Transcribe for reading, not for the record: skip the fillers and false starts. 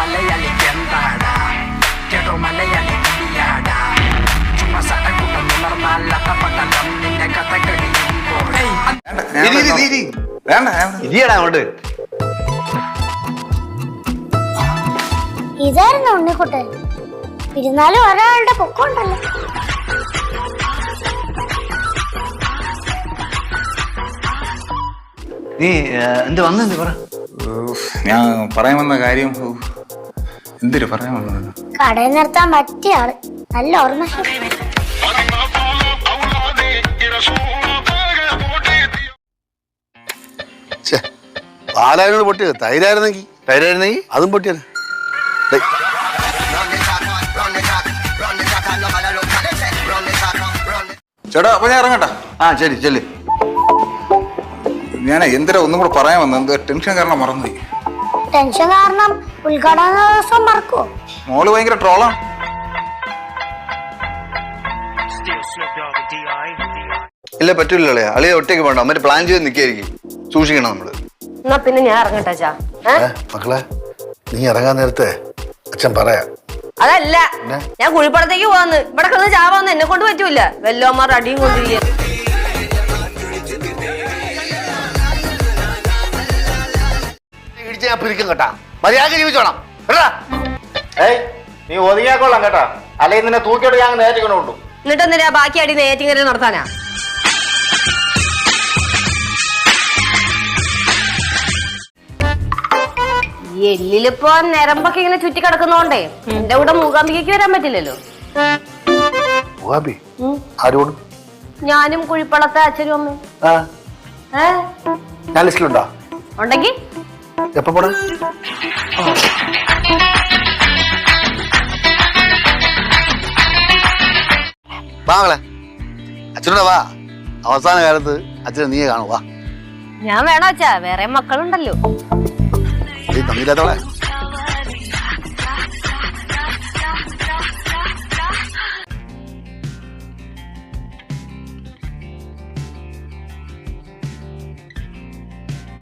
മലയാളിക്ക് എന്താടാ കേട്ടോ മലയാളി കടിയാടാ ചുമ്മാ സടകൂട്ടം ഉണർന്നാൽ അകപ്പട്ടം നിന്റെ കഥ കഴിയുമ്പോൾ ഇരിയടാ അങ്ങോട്ട്. ഇതായിരുന്നു ഉണ്ണിക്കുട്ടൻ. ഇരുന്നാലും ഒരാളുടെ പൊക്കമുണ്ടല്ലോ. നീ എന്ത് വന്നെന്ത് പറ. ഞാൻ പറയാൻ വന്ന കാര്യം എന്തിനു പറയാൻ വന്നത്? കടയിൽ നിർത്താൻ പറ്റിയ ആള്. നല്ല ഓർമ്മ. പാലായിരുന്നു പൊട്ടിയത്. തൈരായിരുന്നെങ്കിൽ അതും പൊട്ടിയത്. ചേട്ടാ അപ്പൊ ഞാൻ ഇറങ്ങട്ടാ. ആ ശരി ചെല്ലു. ഞാൻ എന്തിനാ ഒന്നും കൂടെ പറയാൻ വന്നത്, എന്തോ ടെൻഷൻ കാരണം മറന്നുപോയി. ടെൻഷൻ കാരണം ഉദ്ഘാടന ദിവസം മറക്കുവോ? മോള് ഭയങ്കര ട്രോളാണ്. ഇല്ല പറ്റൂലേ, അളിയെ ഒറ്റയ്ക്ക് പോകണ്ട. അമ്മ പ്ലാൻ ചെയ്ത് നിൽക്കായിരിക്കും. സൂക്ഷിക്കണം നമ്മള്. എന്നാ പിന്നെ ഞാൻ ഇറങ്ങട്ടെ. മക്കളെ നീ ഇറങ്ങാൻ നേരത്തെ അച്ഛൻ പറയാ. അതല്ല, ഞാൻ കുഴിപ്പടത്തേക്ക് പോവാന്ന്. ഇവിടെ കിടന്ന് ചാവാന്ന് എന്നെ കൊണ്ട് പറ്റൂല. വെല്ലോമാർ അടിയും കൊണ്ടിരിക്കുക. ഞാൻ പിരിക്കും കേട്ടാ. മര്യാദ ജീവിച്ചോണം. നീ ഒതുങ്ങിയാക്കൊള്ളാം കേട്ടാ, അല്ലെങ്കിൽ നിന്നെ തൂക്കിയോട് ഞാൻ നേരിക്കൊണ്ടു. എന്നിട്ട് എന്തിനാ ബാക്കി അടി നേറ്റിങ്ങനെ നടത്താനാ? ഈ എല്ലിലിപ്പോ നരമ്പൊക്കെ ഇങ്ങനെ ചുറ്റി കിടക്കുന്നോണ്ടേ എന്റെ കൂടെ മൂകാംബികയ്ക്ക് വരാൻ പറ്റില്ലല്ലോ. ആരോട്? ഞാനും കുഴിപ്പളത്തെ അച്ഛനും അമ്മയും. ഞാൻ ലിസ്റ്റിലുണ്ടോ? ഉണ്ടെങ്കി എപ്പോ പോണേ? വാങ്ങളെ അച്ഛനോടെ വാ. അവസാന കാലത്ത് അച്ഛനെ നീയെ കാണുവാ. ഞാൻ വേണോ അച്ഛാ? വേറെ മക്കളുണ്ടല്ലോ. തമ്മില്ലാത്തവളെ